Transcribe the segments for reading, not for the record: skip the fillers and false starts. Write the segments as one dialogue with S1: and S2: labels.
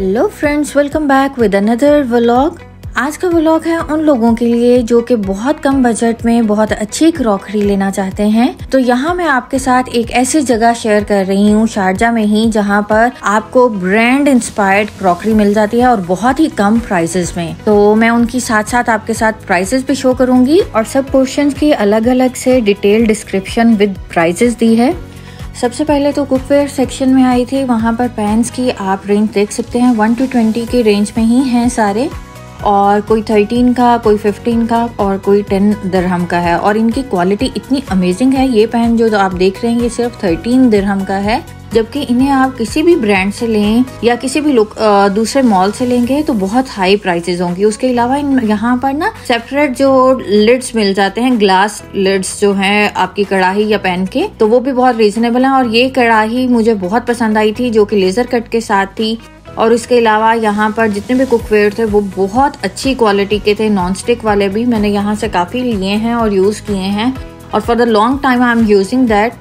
S1: Hello friends, welcome back with another vlog. आज का vlog है उन लोगों के लिए जो कि बहुत कम बजट में बहुत अच्छी क्रॉकरी लेना चाहते हैं। तो यहाँ मैं आपके साथ एक ऐसी जगह शेयर कर रही हूँ शारजा में ही, जहाँ पर आपको ब्रांड इंस्पायर्ड क्रॉकरी मिल जाती है और बहुत ही कम प्राइसेस में। तो मैं उनकी साथ साथ आपके साथ प्राइसेस भी शो करूंगी और सब पोर्शन की अलग अलग से डिटेल डिस्क्रिप्शन विद प्राइसेस दी है। सबसे पहले तो कुकवेयर सेक्शन में आई थी। वहाँ पर पैन्स की आप रेंज देख सकते हैं, 1 to 20 की रेंज में ही हैं सारे, और कोई 13 का, कोई 15 का और कोई 10 दिरहम का है। और इनकी क्वालिटी इतनी अमेजिंग है। ये पैन जो आप देख रहे हैं ये सिर्फ 13 दिरहम का है, जबकि इन्हें आप किसी भी ब्रांड से लें या किसी भी दूसरे मॉल से लेंगे तो बहुत हाई प्राइसेस होंगी। उसके अलावा यहाँ पर ना सेपरेट जो लिड्स मिल जाते हैं, ग्लास लिड्स जो हैं आपकी कढ़ाई या पैन के, तो वो भी बहुत रीजनेबल है। और ये कढ़ाई मुझे बहुत पसंद आई थी, जो कि लेजर कट के साथ थी। और उसके अलावा यहाँ पर जितने भी कुकवेयर थे वो बहुत अच्छी क्वालिटी के थे। नॉन स्टिक वाले भी मैंने यहाँ से काफी लिए हैं और यूज किए हैं, और for the long time I am using that,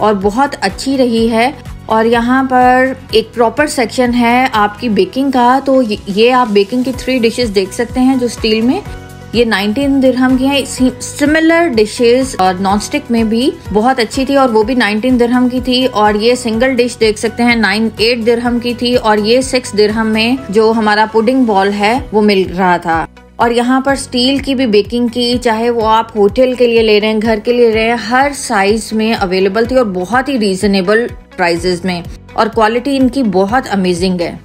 S1: और बहुत अच्छी रही है। और यहाँ पर एक प्रॉपर सेक्शन है आपकी बेकिंग का। तो ये आप बेकिंग की 3 डिशेस देख सकते हैं जो स्टील में, ये 19 दिरहम की हैं। सिमिलर डिशेस और नॉन स्टिक में भी बहुत अच्छी थी और वो भी 19 दिरहम की थी। और ये सिंगल डिश देख सकते हैं 8 दिरहम की थी, और ये 6 दिरहम में जो हमारा पुडिंग बॉल है वो मिल रहा था। और यहाँ पर स्टील की भी बेकिंग की, चाहे वो आप होटल के लिए ले रहे हैं, घर के लिए ले रहे हैं, हर साइज में अवेलेबल थी और बहुत ही रीजनेबल प्राइसेस में, और क्वालिटी इनकी बहुत अमेजिंग है।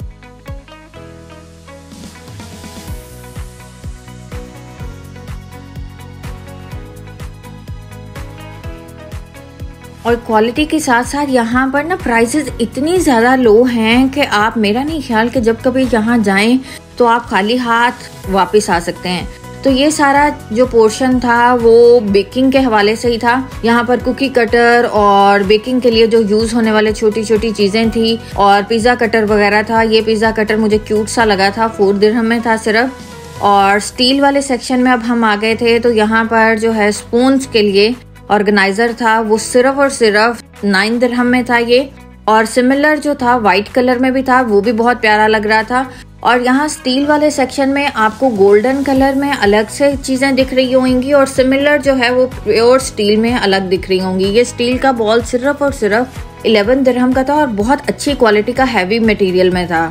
S1: और क्वालिटी के साथ साथ यहाँ पर ना प्राइसेस इतनी ज़्यादा लो हैं कि आप, मेरा नहीं ख्याल कि जब कभी यहाँ जाएं तो आप खाली हाथ वापस आ सकते हैं। तो ये सारा जो पोर्शन था वो बेकिंग के हवाले से ही था। यहाँ पर कुकी कटर और बेकिंग के लिए जो यूज होने वाले छोटी छोटी चीजें थी, और पिज्जा कटर वगैरह था। ये पिज्जा कटर मुझे क्यूट सा लगा था, 4 दिरहम में था सिर्फ। और स्टील वाले सेक्शन में अब हम आ गए थे। तो यहाँ पर जो है स्पून्स के लिए ऑर्गेनाइजर था, वो सिर्फ और सिर्फ 9 दिरहम में था ये। और सिमिलर जो था व्हाइट कलर में भी था, वो भी बहुत प्यारा लग रहा था। और यहाँ स्टील वाले सेक्शन में आपको गोल्डन कलर में अलग से चीजें दिख रही होंगी, और सिमिलर जो है वो प्योर स्टील में अलग दिख रही होंगी। ये स्टील का बॉल सिर्फ और सिर्फ 11 दिरहम का था और बहुत अच्छी क्वालिटी का हैवी मटेरियल में था।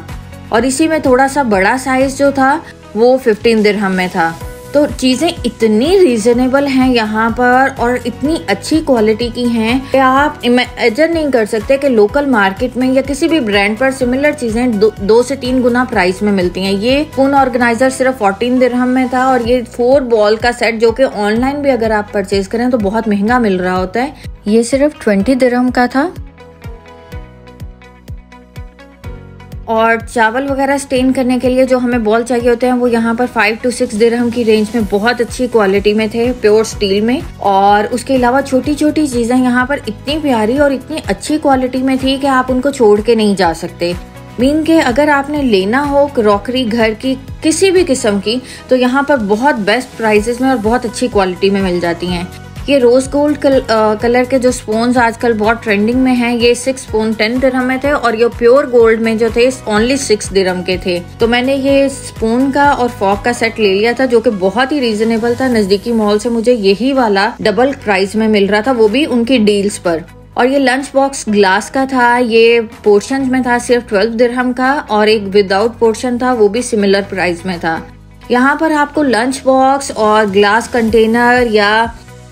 S1: और इसी में थोड़ा सा बड़ा साइज जो था वो 15 दिरहम में था। तो चीज़ें इतनी रीजनेबल हैं यहाँ पर और इतनी अच्छी क्वालिटी की हैं कि आप इमेजिन नहीं कर सकते कि लोकल मार्केट में या किसी भी ब्रांड पर सिमिलर चीज़ें 2 से 3 गुना प्राइस में मिलती हैं। ये स्पून ऑर्गेनाइजर सिर्फ 14 दिरहम में था, और ये 4 बॉल का सेट जो कि ऑनलाइन भी अगर आप परचेज करें तो बहुत महंगा मिल रहा होता है, ये सिर्फ 20 दिरहम का था। और चावल वगैरह स्टेन करने के लिए जो हमें बॉल चाहिए होते हैं वो यहाँ पर 5 to 6 दिरहम की रेंज में बहुत अच्छी क्वालिटी में थे, प्योर स्टील में। और उसके अलावा छोटी छोटी चीजें यहाँ पर इतनी प्यारी और इतनी अच्छी क्वालिटी में थी कि आप उनको छोड़ के नहीं जा सकते। मीन के अगर आपने लेना हो क्रॉकरी घर की किसी भी किस्म की, तो यहाँ पर बहुत बेस्ट प्राइसेस में और बहुत अच्छी क्वालिटी में मिल जाती हैं। ये रोज गोल्ड कलर के जो स्पून्स आजकल बहुत ट्रेंडिंग में हैं, ये 6 स्पून 10 दिरहम में थे, और ये प्योर गोल्ड में जो थे ओनली 6 दिरहम के थे। तो मैंने ये स्पून का और फॉक का सेट ले लिया था, जो कि बहुत ही रीजनेबल था। नजदीकी मॉल से मुझे यही वाला डबल प्राइस में मिल रहा था, वो भी उनकी डील्स पर। और ये लंच बॉक्स ग्लास का था, ये पोर्शन में था सिर्फ 12 दिरहम का, और एक विदाउट पोर्शन था वो भी सिमिलर प्राइस में था। यहाँ पर आपको लंच बॉक्स और ग्लास कंटेनर या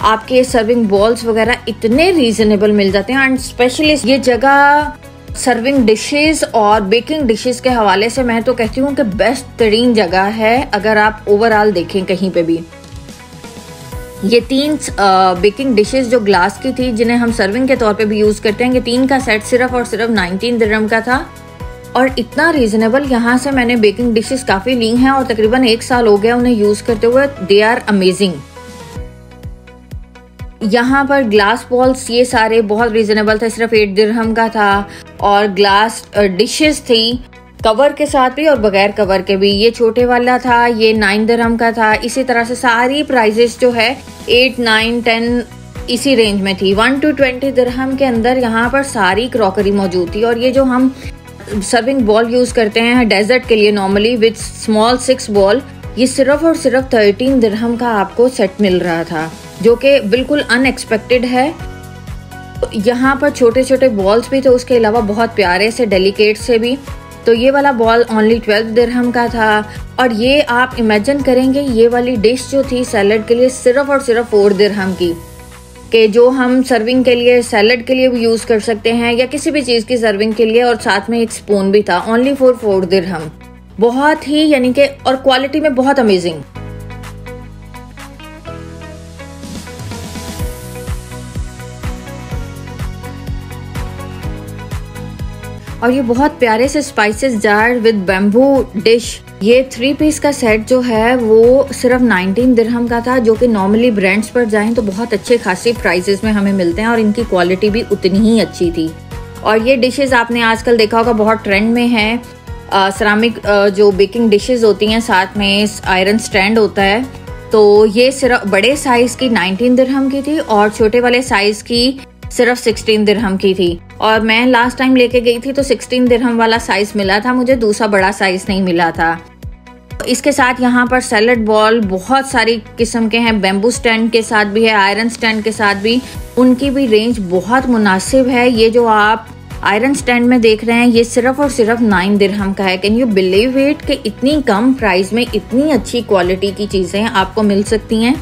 S1: आपके सर्विंग बॉल्स वगैरह इतने रीजनेबल मिल जाते हैं। एंड स्पेशली ये जगह सर्विंग डिशेस और बेकिंग डिशेस के हवाले से मैं तो कहती हूँ कि बेस्ट तरीन जगह है अगर आप ओवरऑल देखें कहीं पे भी। ये 3 बेकिंग डिशेस जो ग्लास की थी, जिन्हें हम सर्विंग के तौर पे भी यूज करते हैं, ये 3 का सेट सिर्फ और सिर्फ 19 दिरहम का था, और इतना रीजनेबल। यहाँ से मैंने बेकिंग डिशेस काफी ली हैं और तकरीबन 1 साल हो गया उन्हें यूज करते हुए। They are amazing. यहाँ पर ग्लास बॉल्स ये सारे बहुत रीजनेबल थे, सिर्फ 8 दिरहम का था। और ग्लास डिशेस थी कवर के साथ भी और बगैर कवर के भी। ये छोटे वाला था, ये 9 दिरहम का था। इसी तरह से सारी प्राइजेस जो है 8, 9, 10 इसी रेंज में थी। 1 to 20 दिरहम के अंदर यहाँ पर सारी क्रॉकरी मौजूद थी। और ये जो हम सर्विंग बॉल यूज़ करते हैं डेजर्ट के लिए नॉर्मली विद स्मॉल 6 बॉल, ये सिर्फ और सिर्फ 13 दिरहम का आपको सेट मिल रहा था, जो कि बिल्कुल अनएक्सपेक्टेड है। यहाँ पर छोटे छोटे बॉल्स भी थे, उसके अलावा बहुत प्यारे से डेलिकेट से भी। तो ये वाला बॉल ओनली 12 दिरहम का था। और ये आप इमेजिन करेंगे ये वाली डिश जो थी सैलड के लिए सिर्फ और सिर्फ 4 दिरहम की, कि जो हम सर्विंग के लिए सैलड के लिए भी यूज़ कर सकते हैं या किसी भी चीज़ की सर्विंग के लिए, और साथ में एक स्पून भी था, ओनली फॉर 4 दिरहम। बहुत ही यानी कि और क्वालिटी में बहुत अमेजिंग। और ये बहुत प्यारे से spices jar with bamboo dish. ये 3 पीस का सेट जो है वो सिर्फ 19 दिरहम का था, जो कि नॉर्मली ब्रांड्स पर जाएं तो बहुत अच्छे खासी प्राइसेस में हमें मिलते हैं और इनकी क्वालिटी भी उतनी ही अच्छी थी। और ये डिशेस आपने आजकल देखा होगा बहुत ट्रेंड में है, सिरामिक जो बेकिंग डिशेस होती हैं, साथ में आयरन स्टैंड होता है। तो ये सिर्फ बड़े साइज की 19 दिरहम की थी और छोटे वाले साइज की सिर्फ 16 दिरहम की थी। और मैं लास्ट टाइम लेके गई थी तो 16 दिरहम वाला साइज मिला था मुझे, दूसरा बड़ा साइज नहीं मिला था। इसके साथ यहाँ पर सैलड बॉल बहुत सारी किस्म के हैं, बैम्बू स्टैंड के साथ भी है, आयरन स्टैंड के साथ भी। उनकी भी रेंज बहुत मुनासिब है। ये जो आप आयरन स्टैंड में देख रहे हैं ये सिर्फ और सिर्फ 9 दिरहम का है। कैन यू बिलीव इट कि इतनी कम प्राइस में इतनी अच्छी क्वालिटी की चीजें आपको मिल सकती हैं।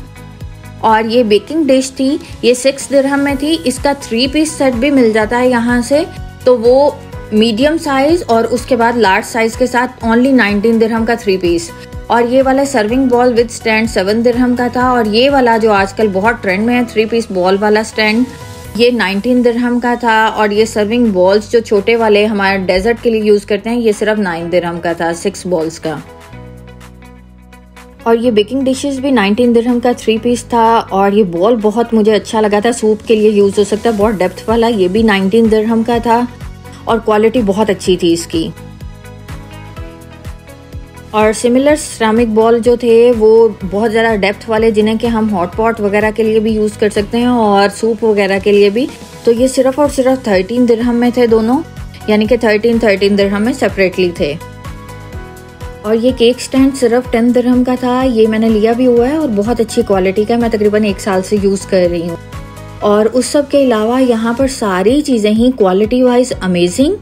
S1: और ये बेकिंग डिश थी, ये 6 दिरहम में थी। इसका 3 पीस सेट भी मिल जाता है यहाँ से, तो वो मीडियम साइज और उसके बाद लार्ज साइज के साथ ओनली 19 दिरहम का 3 पीस। और ये वाला सर्विंग बॉल विद स्टैंड 7 दिरहम का था। और ये वाला जो आजकल बहुत ट्रेंड में है 3 पीस बॉल वाला स्टैंड, ये 19 दिरहम का था। और ये सर्विंग बॉल्स जो छोटे वाले हमारे डेजर्ट के लिए यूज करते हैं, ये सिर्फ 9 दिरहम का था, 6 बॉल्स का। और ये बेकिंग डिशेस भी 19 दिरहम का 3 पीस था। और ये बॉल बहुत मुझे अच्छा लगा था, सूप के लिए यूज हो सकता है, बहुत डेप्थ वाला। ये भी 19 दिरहम का था और क्वालिटी बहुत अच्छी थी इसकी। और सिमिलर सिरामिक बॉल जो थे वो बहुत ज़्यादा डेप्थ वाले, जिन्हें कि हम हॉट पॉट वगैरह के लिए भी यूज़ कर सकते हैं और सूप वगैरह के लिए भी। तो ये सिर्फ और सिर्फ 13 दिरहम में थे दोनों, यानी कि 13 दिरहम में सेपरेटली थे। और ये केक स्टैंड सिर्फ 10 दिरहम का था। ये मैंने लिया भी हुआ है और बहुत अच्छी क्वालिटी का, मैं तकरीबन 1 साल से यूज़ कर रही हूँ। और उस सब के अलावा यहाँ पर सारी चीज़ें ही क्वालिटी वाइज अमेजिंग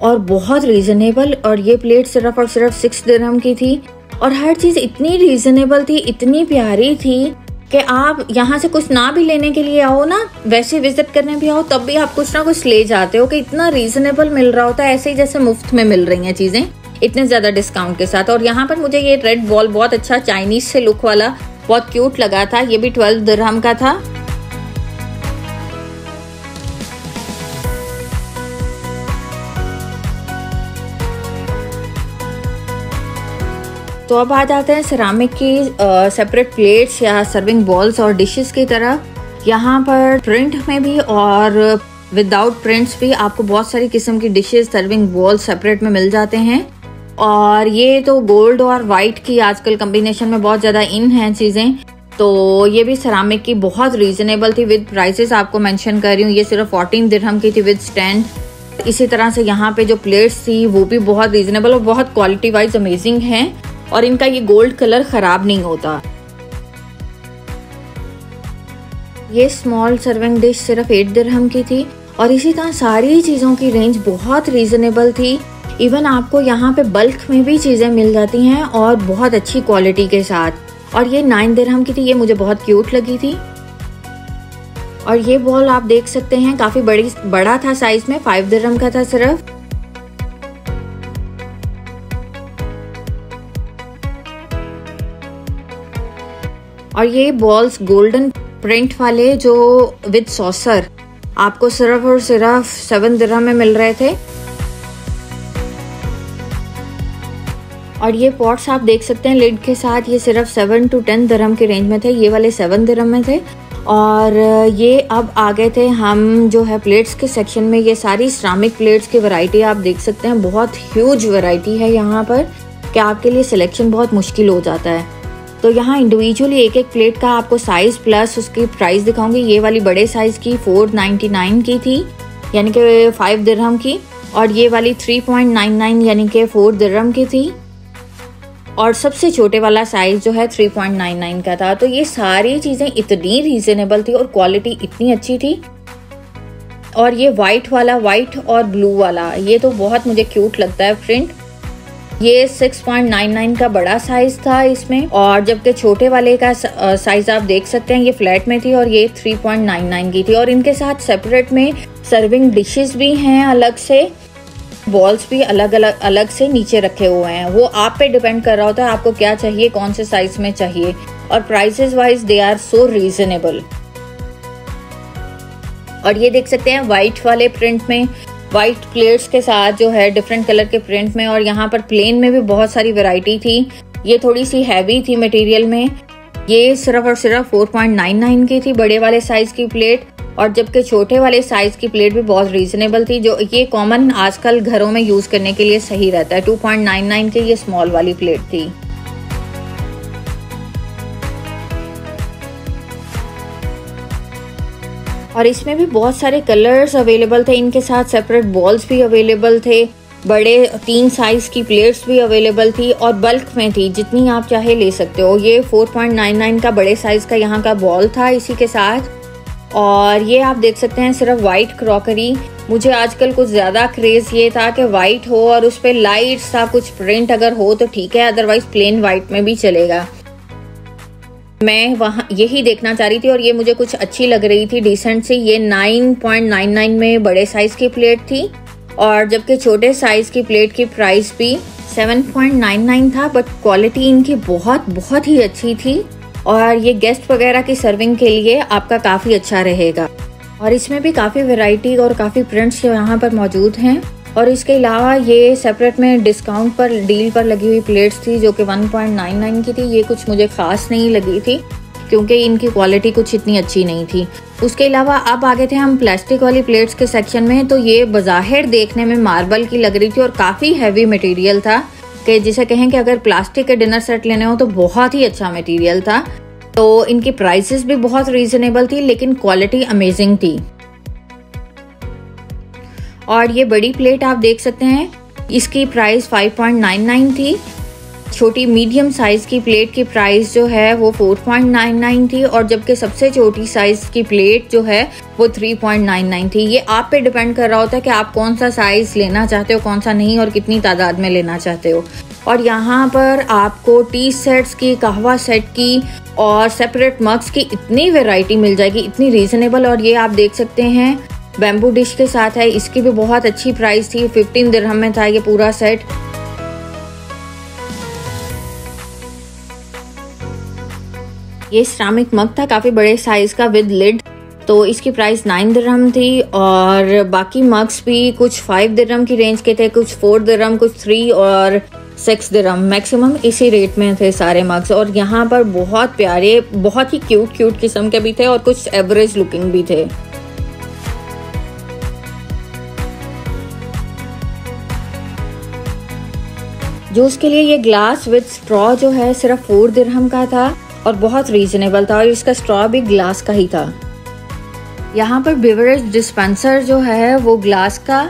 S1: और बहुत रीज़नेबल। और ये प्लेट सिर्फ और सिर्फ 6 दिरहम की थी। और हर चीज़ इतनी रीज़नेबल थी, इतनी प्यारी थी कि आप यहाँ से कुछ ना भी लेने के लिए आओ ना, वैसे विजिट करने भी आओ, तब भी आप कुछ ना कुछ ले जाते हो कि इतना रीज़नेबल मिल रहा होता है, ऐसे ही जैसे मुफ्त में मिल रही हैं चीज़ें, इतने ज़्यादा डिस्काउंट के साथ। और यहाँ पर मुझे ये रेड बॉल बहुत अच्छा चाइनीज से लुक वाला बहुत क्यूट लगा था। ये भी 12 दिरहम का था। तो अब आ जाते हैं सिरामिक की सेपरेट प्लेट्स या सर्विंग बॉल्स और डिशेस की तरफ। यहाँ पर प्रिंट में भी और विदाउट प्रिंट्स भी आपको बहुत सारी किस्म की डिशेस, सर्विंग बॉल्स सेपरेट में मिल जाते हैं। और ये तो गोल्ड और वाइट की आजकल कॉम्बिनेशन में बहुत ज़्यादा इन हैं चीज़ें। तो ये भी सिरामिक की बहुत रीजनेबल थी, विद प्राइसेस आपको मेंशन कर रही हूँ। ये सिर्फ 14 दिरहम की थी विद स्टैंड। इसी तरह से यहाँ पे जो प्लेट्स थी वो भी बहुत रीजनेबल और बहुत क्वालिटी वाइज अमेजिंग हैं। और इनका ये गोल्ड कलर खराब नहीं होता। ये स्मॉल सर्विंग डिश सिर्फ 8 दिरहम की थी। और इसी तरह सारी चीज़ों की रेंज बहुत रीजनेबल थी। इवन आपको यहाँ पे बल्क में भी चीज़ें मिल जाती हैं और बहुत अच्छी क्वालिटी के साथ। और ये 9 दिरहम की थी, ये मुझे बहुत क्यूट लगी थी। और ये बॉल आप देख सकते हैं काफ़ी बड़ा था साइज में, 5 दिरहम का था सिर्फ। और ये बॉल्स गोल्डन प्रिंट वाले जो विद सॉसर आपको सिर्फ और सिर्फ 7 दिरहम में मिल रहे थे। और ये पॉट्स आप देख सकते हैं लिड के साथ, ये सिर्फ 7 to 10 दिरहम के रेंज में थे। ये वाले 7 दिरहम में थे। और ये अब आ गए थे हम जो है प्लेट्स के सेक्शन में। ये सारी सिरामिक प्लेट्स की वैरायटी आप देख सकते हैं, बहुत ह्यूज वैरायटी है यहाँ पर कि आपके लिए सिलेक्शन बहुत मुश्किल हो जाता है। तो यहाँ इंडिविजुअली एक एक प्लेट का आपको साइज प्लस उसकी प्राइस दिखाऊंगी। ये वाली बड़े साइज की 499 की थी, यानी कि 5 दिरहम की। और ये वाली 3.99 यानी कि 4 दिरहम की थी, और सबसे छोटे वाला साइज जो है 3.99 का था। तो ये सारी चीजें इतनी रीजनेबल थी और क्वालिटी इतनी अच्छी थी। और ये वाइट वाला, वाइट और ब्लू वाला, ये तो बहुत मुझे क्यूट लगता है प्रिंट। ये 6.99 का बड़ा साइज था इसमें, और जबकि छोटे वाले का साइज आप देख सकते हैं ये फ्लैट में थी और ये 3.99 की थी। और इनके साथ सेपरेट में सर्विंग डिशेस भी हैं, अलग से बॉल्स भी अलग से नीचे रखे हुए हैं। वो आप पे डिपेंड कर रहा होता है आपको क्या चाहिए, कौन से साइज में चाहिए। और prices wise they are so reasonable. और ये देख सकते हैं वाइट वाले प्रिंट में, वाइट प्लेट्स के साथ जो है डिफरेंट कलर के प्रिंट में। और यहाँ पर प्लेन में भी बहुत सारी वैरायटी थी। ये थोड़ी सी हैवी थी मटेरियल में। ये सिर्फ और सिर्फ 4.99 की थी बड़े वाले साइज की प्लेट, और जबकि छोटे वाले साइज की प्लेट भी बहुत रीजनेबल थी, जो ये कॉमन आजकल घरों में यूज करने के लिए सही रहता है। 2.99 की ये स्मॉल वाली प्लेट थी। और इसमें भी बहुत सारे कलर्स अवेलेबल थे, इनके साथ सेपरेट बॉल्स भी अवेलेबल थे, बड़े 3 साइज की प्लेट्स भी अवेलेबल थी और बल्क में थी, जितनी आप चाहे ले सकते हो। ये 4.99 का बड़े साइज का यहाँ का बॉल था इसी के साथ। और ये आप देख सकते हैं सिर्फ वाइट क्रॉकरी। मुझे आजकल कुछ ज़्यादा क्रेज़ ये था कि वाइट हो और उस पर लाइट सा कुछ प्रिंट अगर हो तो ठीक है, अदरवाइज प्लेन वाइट में भी चलेगा। मैं वहाँ यही देखना चाह रही थी और ये मुझे कुछ अच्छी लग रही थी, डिसेंट सी। ये 9.99 में बड़े साइज की प्लेट थी, और जबकि छोटे साइज की प्लेट की प्राइस भी 7.99 था। बट क्वालिटी इनकी बहुत ही अच्छी थी, और ये गेस्ट वगैरह की सर्विंग के लिए आपका काफ़ी अच्छा रहेगा। और इसमें भी काफ़ी वैरायटी और काफ़ी प्रिंट्स यहाँ पर मौजूद हैं। और इसके अलावा ये सेपरेट में डिस्काउंट पर, डील पर लगी हुई प्लेट्स थी जो कि 1.99 की थी। ये कुछ मुझे खास नहीं लगी थी क्योंकि इनकी क्वालिटी कुछ इतनी अच्छी नहीं थी। उसके अलावा अब आगे थे हम प्लास्टिक वाली प्लेट्स के सेक्शन में। तो ये बज़ाहिर देखने में मार्बल की लग रही थी और काफ़ी हैवी मटेरियल था, कि जिसे कहें कि अगर प्लास्टिक के डिनर सेट लेने हो तो बहुत ही अच्छा मटेरियल था। तो इनकी प्राइसेस भी बहुत रीजनेबल थी, लेकिन क्वालिटी अमेजिंग थी। और ये बड़ी प्लेट आप देख सकते हैं, इसकी प्राइस 5.99 थी। छोटी मीडियम साइज की प्लेट की प्राइस जो है वो 4.99 थी, और जबकि सबसे छोटी साइज की प्लेट जो है वो 3.99 थी। ये आप पे डिपेंड कर रहा होता है कि आप कौन सा साइज लेना चाहते हो, कौन सा नहीं, और कितनी तादाद में लेना चाहते हो। और यहाँ पर आपको टी सेट्स की, कहवा सेट की और सेपरेट मग्स की इतनी वैरायटी मिल जाएगी, इतनी रीजनेबल। और ये आप देख सकते हैं बैम्बू डिश के साथ है, इसकी भी बहुत अच्छी प्राइस थी, 15 दिरहम में था ये पूरा सेट। ये सिरामिक मग था काफ़ी बड़े साइज का विद लिड, तो इसकी प्राइस 9 दिरहम थी। और बाकी मग्स भी कुछ 5 दिरहम की रेंज के थे, कुछ 4 दिरहम, कुछ 3 और 6 दिरहम, मैक्सिमम इसी रेट में थे सारे मग्स। और यहाँ पर बहुत प्यारे, बहुत ही क्यूट किस्म के भी थे और कुछ एवरेज लुकिंग भी थे। जूस के लिए ये ग्लास विद स्ट्रॉ जो है सिर्फ 4 दिरहम का था और बहुत रीजनेबल था, और इसका स्ट्रॉ भी ग्लास का ही था। यहाँ पर बेवरेज डिस्पेंसर जो है वो ग्लास का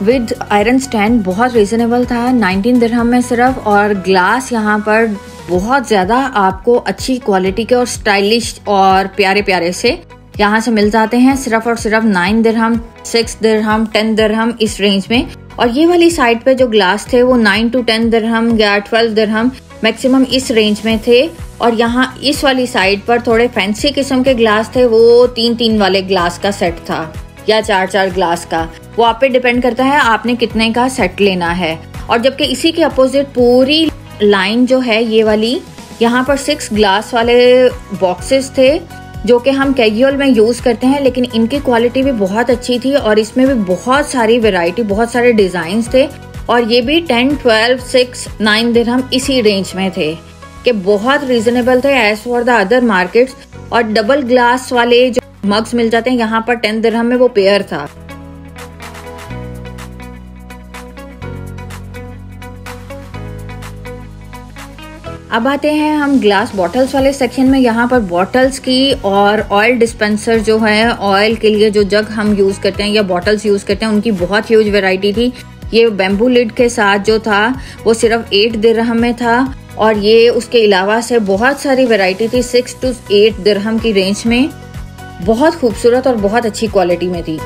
S1: विद आयरन स्टैंड बहुत रीजनेबल था, 19 दिरहम में सिर्फ। और ग्लास यहाँ पर बहुत ज़्यादा आपको अच्छी क्वालिटी के और स्टाइलिश और प्यारे प्यारे से यहाँ से मिल जाते हैं, सिर्फ और सिर्फ 9 दिरहम, 6 दिरहम, 10 दिरहम इस रेंज में। और ये वाली साइड पे जो ग्लास थे वो 9 to 10 दिरहम या 12 दिरहम मैक्सिमम इस रेंज में थे। और यहाँ इस वाली साइड पर थोड़े फैंसी किस्म के ग्लास थे, वो 3-3 वाले ग्लास का सेट था या 4-4 ग्लास का, वो आप पे डिपेंड करता है आपने कितने का सेट लेना है। और जबकि इसी के अपोजिट पूरी लाइन जो है ये वाली, यहाँ पर 6 ग्लास वाले बॉक्सेस थे जो कि हम कैजुअल में यूज़ करते हैं, लेकिन इनकी क्वालिटी भी बहुत अच्छी थी और इसमें भी बहुत सारी वैरायटी, बहुत सारे डिज़ाइंस थे। और ये भी 10, 12, 6, 9 दिरहम इसी रेंज में थे कि बहुत रीजनेबल थे as for the other markets. और डबल ग्लास वाले जो मग्स मिल जाते हैं यहाँ पर 10 दिरहम में वो पेयर था। अब आते हैं हम ग्लास बॉटल्स वाले सेक्शन में। यहाँ पर बॉटल्स की और ऑयल डिस्पेंसर जो है, ऑयल के लिए जो जग हम यूज़ करते हैं या बॉटल्स यूज़ करते हैं, उनकी बहुत ह्यूज वैरायटी थी। ये बैम्बू लिड के साथ जो था वो सिर्फ 8 दिरहम में था, और ये उसके अलावा से बहुत सारी वैरायटी थी 6 to 8 दिरहम की रेंज में। बहुत खूबसूरत और बहुत अच्छी क्वालिटी में थी।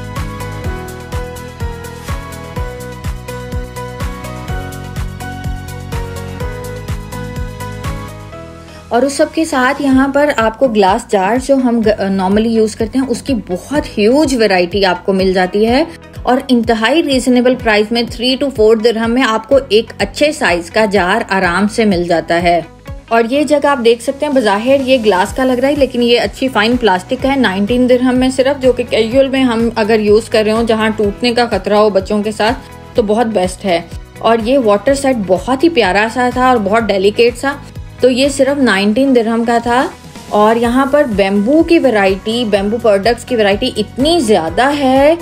S1: और उस सब के साथ यहाँ पर आपको ग्लास जार जो हम नॉर्मली यूज करते हैं उसकी बहुत ह्यूज वैरायटी आपको मिल जाती है, और इंतहाई रीजनेबल प्राइस में 3 to 4 दिरहम में आपको एक अच्छे साइज का जार आराम से मिल जाता है। और ये जगह आप देख सकते हैं, बज़ाहिर ये ग्लास का लग रहा है लेकिन ये अच्छी फाइन प्लास्टिक है, 19 दिरहम में सिर्फ, जो कि कैजुअल में हम अगर यूज कर रहे हो जहाँ टूटने का खतरा हो बच्चों के साथ तो बहुत बेस्ट है। और ये वाटर सेट बहुत ही प्यारा सा था और बहुत डेलिकेट सा, तो ये सिर्फ 19 दिरहम का था। और यहाँ पर बैम्बू की वैरायटी, बैम्बू प्रोडक्ट्स की वैरायटी इतनी ज़्यादा है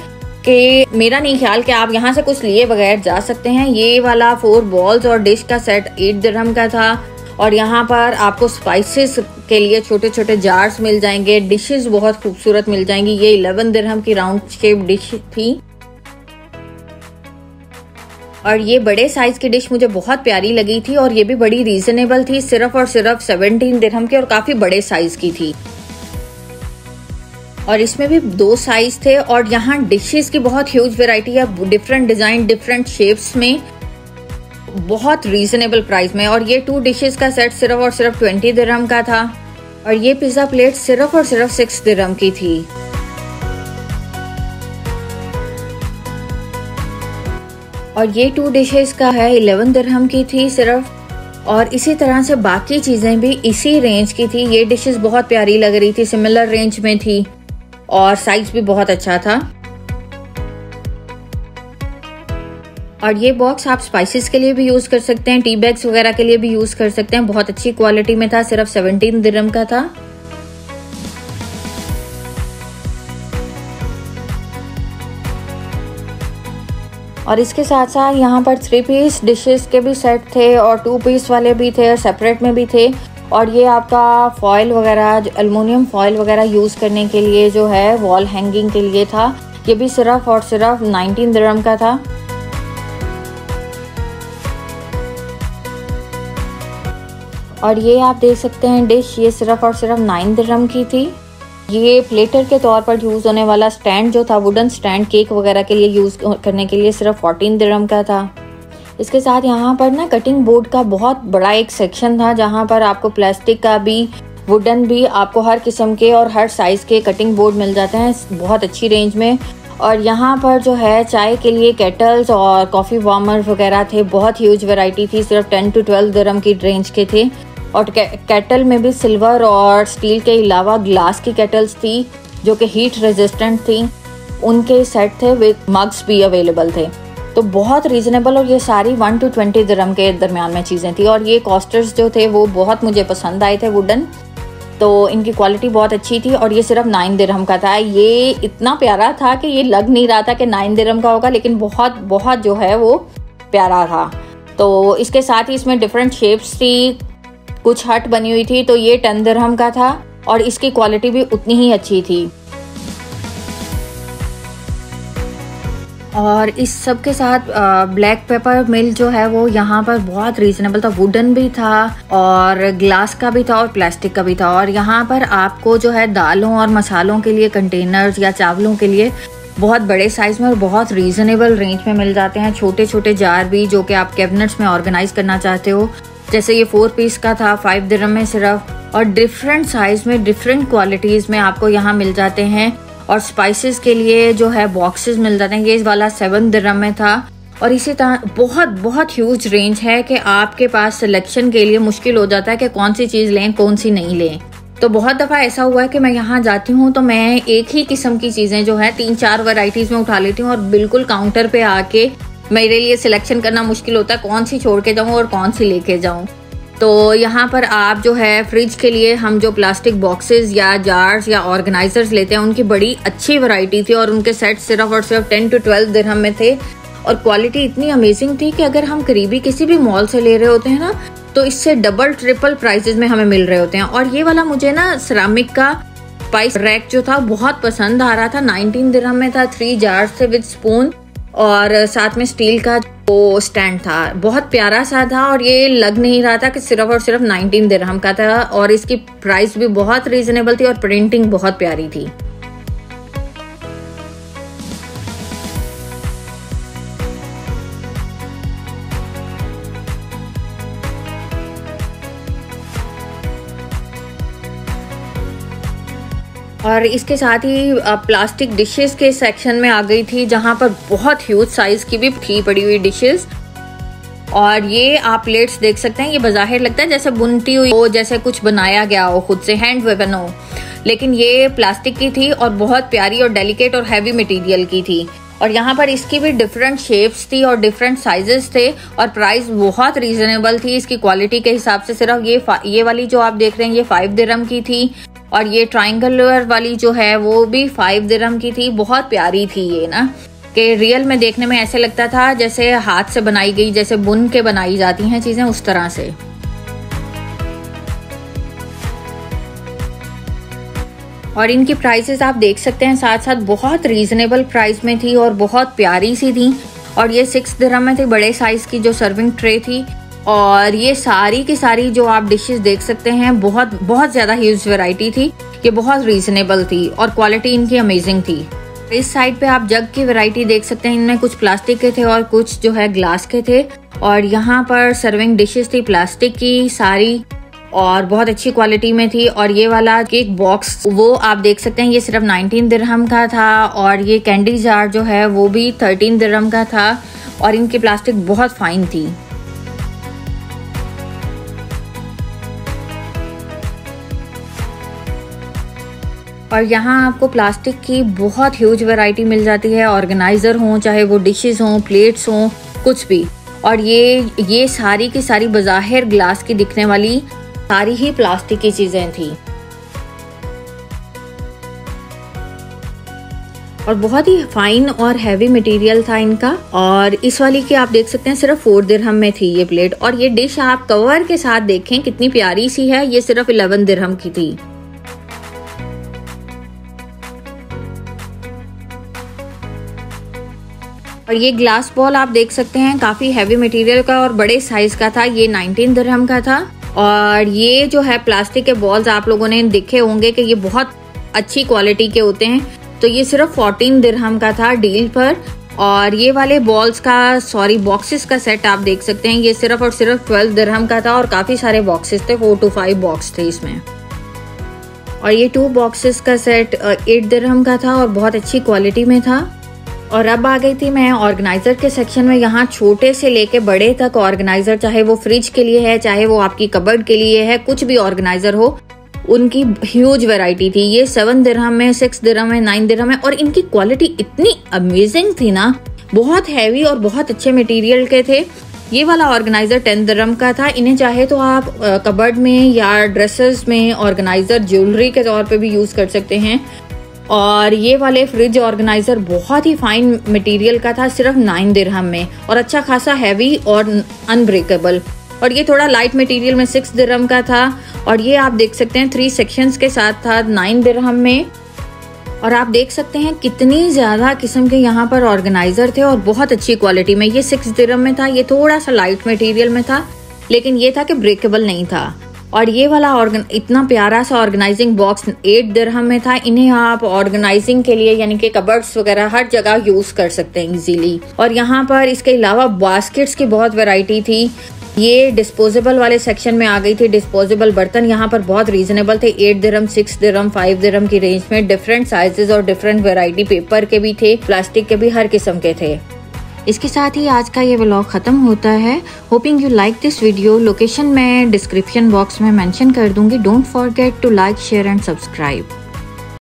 S1: कि मेरा नहीं ख्याल कि आप यहाँ से कुछ लिए बगैर जा सकते हैं। ये वाला 4 बॉल्स और डिश का सेट 8 दिरहम का था। और यहाँ पर आपको स्पाइसेस के लिए छोटे छोटे जार्स मिल जाएंगे, डिशेस बहुत खूबसूरत मिल जाएंगी। ये 11 दिरहम की राउंड शेप डिश थी, और ये बड़े साइज की डिश मुझे बहुत प्यारी लगी थी, और ये भी बड़ी रीजनेबल थी, सिर्फ और सिर्फ 17 दिरहम की, और काफी बड़े साइज की थी। और इसमें भी 2 साइज थे। और यहाँ डिशेस की बहुत ह्यूज वैरायटी है, डिफरेंट डिजाइन, डिफरेंट शेप्स में, बहुत रीजनेबल प्राइस में। और ये 2 डिशेस का सेट सिर्फ और सिर्फ 20 दिरहम का था, और ये पिज्जा प्लेट सिर्फ और सिर्फ 6 दिरहम की थी। और ये 2 डिशेस का है 11 दिरहम की थी सिर्फ। और इसी तरह से बाकी चीजें भी इसी रेंज की थी। ये डिशेस बहुत प्यारी लग रही थी, सिमिलर रेंज में थी, और साइज भी बहुत अच्छा था। और ये बॉक्स आप स्पाइसेस के लिए भी यूज कर सकते हैं, टी बैग्स वगैरह के लिए भी यूज कर सकते हैं। बहुत अच्छी क्वालिटी में था, सिर्फ 17 दिरहम का था। और इसके साथ साथ यहाँ पर 3 पीस डिशेस के भी सेट थे, और 2 पीस वाले भी थे, और सेपरेट में भी थे। और ये आपका फॉयल वगैरह, एल्युमिनियम फॉयल वगैरह यूज करने के लिए जो है वॉल हैंगिंग के लिए था। ये भी सिर्फ और सिर्फ 19 दिरहम का था। और ये आप देख सकते हैं डिश, ये सिर्फ और सिर्फ 9 दिरहम की थी। ये प्लेटर के तौर पर यूज होने वाला स्टैंड जो था, वुडन स्टैंड केक वगैरह के लिए यूज करने के लिए, सिर्फ 14 दिरहम का था। इसके साथ यहाँ पर ना कटिंग बोर्ड का बहुत बड़ा एक सेक्शन था, जहाँ पर आपको प्लास्टिक का भी, वुडन भी, आपको हर किस्म के और हर साइज के कटिंग बोर्ड मिल जाते हैं बहुत अच्छी रेंज में। और यहाँ पर जो है चाय के लिए केटल्स और कॉफ़ी वार्मर वगैरह थे, बहुत ह्यूज वैरायटी थी, सिर्फ 10 to 12 दिरहम की रेंज के थे। और केटल में भी सिल्वर और स्टील के अलावा ग्लास की केटल्स थी जो कि हीट रेजिस्टेंट थी, उनके सेट थे, विद मग्स भी अवेलेबल थे। तो बहुत रीजनेबल, और ये सारी 1 to 20 दिरहम के दरमियान में चीज़ें थी। और ये कॉस्टर्स जो थे वो बहुत मुझे पसंद आए थे, वुडन, तो इनकी क्वालिटी बहुत अच्छी थी। और ये सिर्फ 9 दिरहम का था। ये इतना प्यारा था कि ये लग नहीं रहा था कि 9 दिरहम का होगा, लेकिन बहुत बहुत जो है वो प्यारा था। तो इसके साथ ही इसमें डिफरेंट शेप्स थी, कुछ हट बनी हुई थी। तो ये 10 दिरहम का था, और इसकी क्वालिटी भी उतनी ही अच्छी थी। और इस सब के साथ ब्लैक पेपर मिल जो है वो यहाँ पर बहुत रीजनेबल था, वुडन भी था और ग्लास का भी था और प्लास्टिक का भी था। और यहाँ पर आपको जो है दालों और मसालों के लिए कंटेनर्स या चावलों के लिए बहुत बड़े साइज में और बहुत रीजनेबल रेंज में मिल जाते हैं। छोटे छोटे जार भी जो कि आप कैबिनेट्स में ऑर्गेनाइज करना चाहते हो, जैसे ये 4 पीस का था 5 दिरहम में सिर्फ, और डिफरेंट साइज में डिफरेंट क्वालिटीज में आपको यहाँ मिल जाते हैं। और स्पाइसेस के लिए जो है बॉक्सेस मिल जाते हैं, ये वाला 7 दिरहम में था। और इसी तरह बहुत बहुत ह्यूज रेंज है कि आपके पास सिलेक्शन के लिए मुश्किल हो जाता है कि कौन सी चीज़ लें कौन सी नहीं लें। तो बहुत दफ़ा ऐसा हुआ है कि मैं यहाँ जाती हूँ तो मैं एक ही किस्म की चीज़ें जो है 3-4 वैरायटीज़ में उठा लेती हूँ, और बिल्कुल काउंटर पे आके मेरे लिए सिलेक्शन करना मुश्किल होता है कौन सी छोड़ के जाऊँ और कौन सी लेके जाऊँ। तो यहाँ पर आप जो है फ्रिज के लिए हम जो प्लास्टिक बॉक्सेस या जार्स या ऑर्गेनाइजर्स लेते हैं उनकी बड़ी अच्छी वैरायटी थी, और उनके सेट सिर्फ और सिर्फ 10 to 12 दिरहम में थे। और क्वालिटी इतनी अमेजिंग थी कि अगर हम करीबी किसी भी मॉल से ले रहे होते हैं ना, तो इससे डबल ट्रिपल प्राइसेस में हमें मिल रहे होते हैं। और ये वाला मुझे ना सिरामिक का स्पाइस रैक जो था बहुत पसंद आ रहा था, 19 दिरहम में था, 3 जार्स थे विद स्पून, और साथ में स्टील का वो स्टैंड था, बहुत प्यारा सा था और ये लग नहीं रहा था कि सिर्फ और सिर्फ 19 दिरहम का था और इसकी प्राइस भी बहुत रीजनेबल थी और प्रिंटिंग बहुत प्यारी थी। और इसके साथ ही प्लास्टिक डिशेस के सेक्शन में आ गई थी, जहां पर बहुत ह्यूज साइज की भी थी पड़ी हुई डिशेस। और ये आप प्लेट्स देख सकते हैं, ये बज़ाहिर लगता है जैसे बुनती हुई हो, जैसे कुछ बनाया गया हो खुद से, हैंड वेवन हो, लेकिन ये प्लास्टिक की थी और बहुत प्यारी और डेलिकेट और हैवी मटेरियल की थी। और यहाँ पर इसकी भी डिफरेंट शेप्स थी और डिफरेंट साइजेस थे और प्राइस बहुत रीजनेबल थी इसकी क्वालिटी के हिसाब से। सिर्फ ये वाली जो आप देख रहे हैं ये 5 दिरहम की थी और ये ट्रायंगुलर वाली जो है वो भी 5 दिरहम की थी। बहुत प्यारी थी ये ना, कि रियल में देखने में ऐसे लगता था जैसे हाथ से बनाई गई, जैसे बुन के बनाई जाती हैं चीजें उस तरह से। और इनकी प्राइसेस आप देख सकते हैं साथ साथ बहुत रीजनेबल प्राइस में थी और बहुत प्यारी सी थी। और ये 6 दिरहम में थी, बड़े साइज की जो सर्विंग ट्रे थी। और ये सारी की सारी जो आप डिशेस देख सकते हैं बहुत ज्यादा ह्यूज वैरायटी थी, ये बहुत रीजनेबल थी और क्वालिटी इनकी अमेजिंग थी। इस साइड पे आप जग की वैरायटी देख सकते हैं, इनमें कुछ प्लास्टिक के थे और कुछ जो है ग्लास के थे। और यहाँ पर सर्विंग डिशेस थी प्लास्टिक की सारी और बहुत अच्छी क्वालिटी में थी। और ये वाला केक बॉक्स वो आप देख सकते हैं, ये सिर्फ 19 दिरहम का था। और ये कैंडी जार जो है वो भी 13 दिरहम का था और इनकी प्लास्टिक बहुत फाइन थी। और यहाँ आपको प्लास्टिक की बहुत ह्यूज वैरायटी मिल जाती है, ऑर्गेनाइजर हो, चाहे वो डिशेस हो, प्लेट्स हो, कुछ भी। और ये सारी की सारी बज़ाहिर ग्लास की दिखने वाली सारी ही प्लास्टिक की चीजें थी और बहुत ही फाइन और हैवी मटेरियल था इनका। और इस वाली की आप देख सकते हैं सिर्फ 4 दिरहम में थी ये प्लेट। और ये डिश आप कवर के साथ देखें कितनी प्यारी सी है, ये सिर्फ 11 दिरहम की थी। और ये ग्लास बॉल आप देख सकते हैं काफी हैवी मटेरियल का और बड़े साइज का था, ये 19 दिरहम का था। और ये जो है प्लास्टिक के बॉल्स आप लोगों ने देखे होंगे कि ये बहुत अच्छी क्वालिटी के होते हैं, तो ये सिर्फ 14 दिरहम का था डील पर। और ये वाले बॉक्सेस का सेट आप देख सकते हैं, ये सिर्फ और सिर्फ 12 दिरहम का था और काफी सारे बॉक्सेस थे, 4 to 5 बॉक्स थे इसमें। और ये 2 बॉक्सेस का सेट 8 दिरहम का था और बहुत अच्छी क्वालिटी में था। और अब आ गई थी मैं ऑर्गेनाइजर के सेक्शन में। यहाँ छोटे से लेके बड़े तक ऑर्गेनाइजर, चाहे वो फ्रिज के लिए है, चाहे वो आपकी कबर्ड के लिए है, कुछ भी ऑर्गेनाइजर हो, उनकी ह्यूज वैरायटी थी। ये 7 दिरहम में, 6 दिरहम में, 9 दिरहम में। और इनकी क्वालिटी इतनी अमेजिंग थी ना, बहुत हैवी और बहुत अच्छे मटेरियल के थे। ये वाला ऑर्गेनाइजर 10 दिरहम का था। इन्हें चाहे तो आप कबर्ड में या ड्रेसेस में ऑर्गेनाइजर ज्वेलरी के तौर पे भी यूज कर सकते हैं। और ये वाले फ्रिज ऑर्गेनाइजर बहुत ही फाइन मटेरियल का था, सिर्फ 9 दिरहम में और अच्छा खासा हैवी और अनब्रेकेबल। और ये थोड़ा लाइट मटेरियल में 6 दिरहम का था। और ये आप देख सकते हैं 3 सेक्शंस के साथ था 9 दिरहम में। और आप देख सकते हैं कितनी ज्यादा किस्म के यहाँ पर ऑर्गेनाइजर थे और बहुत अच्छी क्वालिटी में। ये 6 दिरहम में था, ये थोड़ा सा लाइट मटेरियल में था, लेकिन ये था कि ब्रेकेबल नहीं था। और ये वाला इतना प्यारा सा ऑर्गेनाइजिंग बॉक्स 8 दिरहम में था। इन्हें आप ऑर्गेनाइजिंग के लिए यानी कि कबर्ड्स वगैरह हर जगह यूज कर सकते हैं इजीली। और यहाँ पर इसके अलावा बास्केट्स की बहुत वैरायटी थी। ये डिस्पोजेबल वाले सेक्शन में आ गई थी। डिस्पोजेबल बर्तन यहाँ पर बहुत रीजनेबल थे, 8 दिरहम, 6 दिरहम, 5 दिरहम की रेंज में। डिफरेंट साइजेस और डिफरेंट वैरायटी, पेपर के भी थे, प्लास्टिक के भी, हर किस्म के थे। इसके साथ ही आज का ये व्लॉग खत्म होता है। Hoping you like this video. Location मैं डिस्क्रिप्शन बॉक्स में मेंशन कर दूंगी। Don't forget to like, share and subscribe.